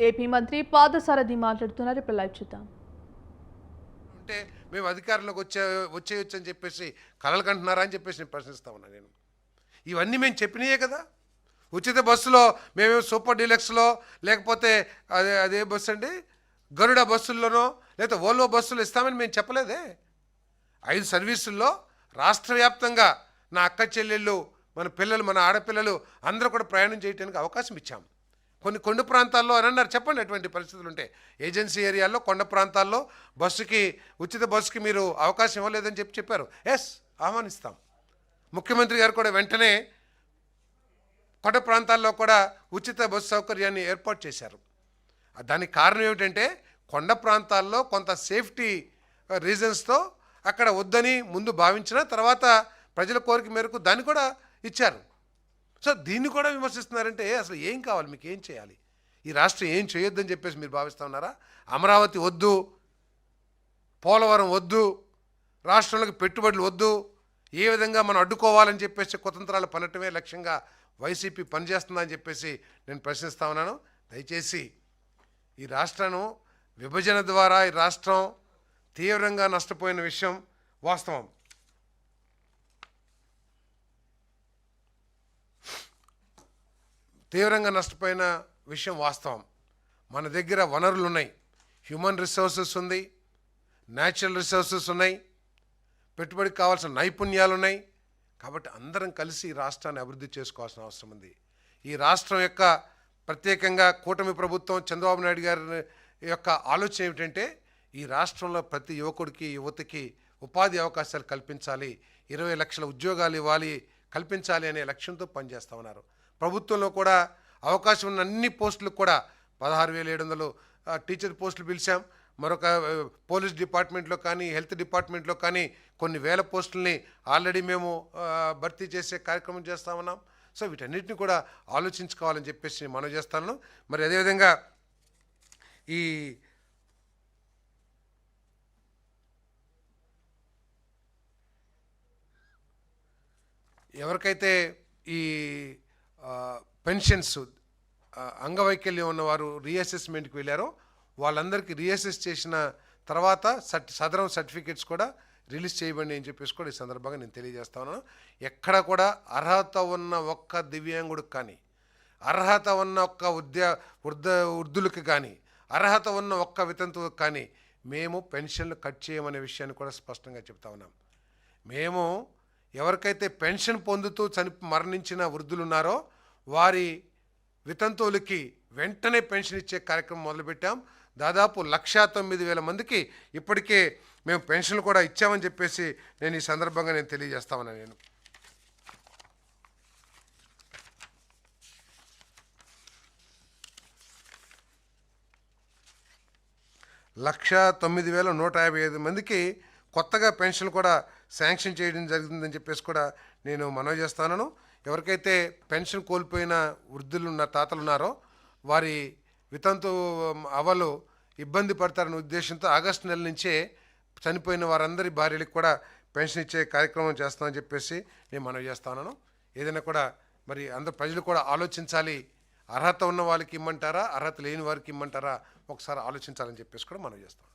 AP మంత్రి పాదసారథి మాట్లాడుతున్నారు. ఇప్పుడు లైవ్ చూద్దాం. అంటే మేము అధికారంలోకి వచ్చేయచ్చు అని చెప్పేసి కలలు కంటున్నారా అని చెప్పేసి నేను ప్రశ్నిస్తా ఉన్నా. నేను ఇవన్నీ మేము చెప్పినాయే కదా. ఉచిత బస్సులో మేమేమో సూపర్ డీలక్స్లో లేకపోతే అదే బస్సు అండి గరుడ బస్సుల్లోనో లేకపోతే ఓల్వో బస్సులు ఇస్తామని మేము చెప్పలేదే. 5 సర్వీసుల్లో రాష్ట్ర వ్యాప్తంగా నా అక్క చెల్లెళ్ళు, మన పిల్లలు, మన ఆడపిల్లలు అందరూ కూడా ప్రయాణం చేయడానికి అవకాశం ఇచ్చాము. కొన్ని కొండ ప్రాంతాల్లో అని అన్నారు. చెప్పండి ఎటువంటి పరిస్థితులు ఉంటే. ఏజెన్సీ ఏరియాల్లో కొండ ప్రాంతాల్లో ఉచిత బస్సుకి మీరు అవకాశం ఇవ్వలేదని చెప్పారు. ఎస్, ఆహ్వానిస్తాం. ముఖ్యమంత్రి గారు కూడా వెంటనే కొండ ప్రాంతాల్లో కూడా ఉచిత బస్సు సౌకర్యాన్ని ఏర్పాటు చేశారు. దానికి కారణం ఏమిటంటే కొండ ప్రాంతాల్లో కొంత సేఫ్టీ రీజన్స్తో అక్కడ వద్దని ముందు భావించిన తర్వాత ప్రజల కోరిక మేరకు దాన్ని కూడా ఇచ్చారు. సో దీన్ని కూడా విమర్శిస్తున్నారంటే అసలు ఏం కావాలి, మీకు ఏం చేయాలి? ఈ రాష్ట్రం ఏం చేయొద్దని చెప్పేసి మీరు భావిస్తూ ఉన్నారా? అమరావతి వద్దు, పోలవరం వద్దు, రాష్ట్రంలోకి పెట్టుబడులు వద్దు, ఏ విధంగా మనం అడ్డుకోవాలని చెప్పేసి కుతంత్రాలు పనటమే లక్ష్యంగా వైసీపీ పనిచేస్తుందని చెప్పేసి నేను ప్రశ్నిస్తా ఉన్నాను. దయచేసి ఈ రాష్ట్రాన్ని విభజన ద్వారా ఈ రాష్ట్రం తీవ్రంగా నష్టపోయిన విషయం వాస్తవం. తీవ్రంగా నష్టపోయిన విషయం వాస్తవం. మన దగ్గర వనరులు ఉన్నాయి, హ్యూమన్ రిసోర్సెస్ ఉంది, న్యాచురల్ రిసోర్సెస్ ఉన్నాయి, పెట్టుబడికి కావాల్సిన నైపుణ్యాలు ఉన్నాయి. కాబట్టి అందరం కలిసి ఈ రాష్ట్రాన్ని అభివృద్ధి చేసుకోవాల్సిన అవసరం ఉంది. ఈ రాష్ట్రం యొక్క ప్రత్యేకంగా కూటమి ప్రభుత్వం చంద్రబాబు నాయుడు గారి యొక్క ఆలోచన ఏమిటంటే ఈ రాష్ట్రంలో ప్రతి యువకుడికి, యువతికి ఉపాధి అవకాశాలు కల్పించాలి, 20 లక్షల ఉద్యోగాలు కల్పించాలి అనే లక్ష్యంతో పనిచేస్తూ ఉన్నారు. ప్రభుత్వంలో కూడా అవకాశం ఉన్న అన్ని పోస్టులకు కూడా 16,700 టీచర్ పోస్టులు పిలిచాం. మరొక పోలీస్ డిపార్ట్మెంట్లో కానీ, హెల్త్ డిపార్ట్మెంట్లో కానీ కొన్ని వేల పోస్టుల్ని ఆల్రెడీ మేము భర్తీ చేసే కార్యక్రమం చేస్తూ ఉన్నాం. సో వీటన్నిటిని కూడా ఆలోచించుకోవాలని చెప్పేసి మనం చేస్తాను. మరి అదేవిధంగా ఈ ఎవరికైతే ఈ పెన్షన్స్ అంగవైకల్యం ఉన్నవారు రీఅసెస్మెంట్కి వెళ్ళారో వాళ్ళందరికీ రీఅసెస్ చేసిన తర్వాత సదరం సర్టిఫికేట్స్ కూడా రిలీజ్ చేయబడి అని చెప్పేసి కూడా ఈ సందర్భంగా నేను తెలియజేస్తా ఉన్నాను. ఎక్కడ కూడా అర్హత ఉన్న ఒక్క దివ్యాంగుడికి కానీ, అర్హత ఉన్న ఒక్క వృద్ధులకు కానీ, అర్హత ఉన్న ఒక్క వితంతువుకి కానీ మేము పెన్షన్లు కట్ చేయమనే విషయాన్ని కూడా స్పష్టంగా చెప్తా ఉన్నాం. మేము ఎవరికైతే పెన్షన్ పొందుతూ మరణించిన వృద్ధులు ఉన్నారో వారి వితంతువులకి వెంటనే పెన్షన్ ఇచ్చే కార్యక్రమం మొదలుపెట్టాం. దాదాపు 1,09,000 మందికి ఇప్పటికే మేము పెన్షన్లు కూడా ఇచ్చామని చెప్పేసి నేను ఈ సందర్భంగా నేను తెలియజేస్తా ఉన్నాను. నేను 1,09,155 మందికి కొత్తగా పెన్షన్లు కూడా శాంక్షన్ చేయడం జరిగిందని చెప్పేసి కూడా నేను మనవి చేస్తాను. ఎవరికైతే పెన్షన్ కోల్పోయిన వృద్ధులు తాతలు ఉన్నారో వారి వితంతు అవలు ఇబ్బంది పడతారనే ఉద్దేశంతో ఆగస్టు నెల నుంచే చనిపోయిన వారందరి భార్యలకు కూడా పెన్షన్ ఇచ్చే కార్యక్రమం చేస్తామని చెప్పేసి నేను మనవి చేస్తాను. ఏదైనా కూడా మరి అందరు ప్రజలు కూడా ఆలోచించాలి. అర్హత ఉన్న వాళ్ళకి ఇమ్మంటారా, అర్హత లేని వారికి ఇమ్మంటారా, ఒకసారి ఆలోచించాలని చెప్పేసి కూడా మనవి చేస్తాం.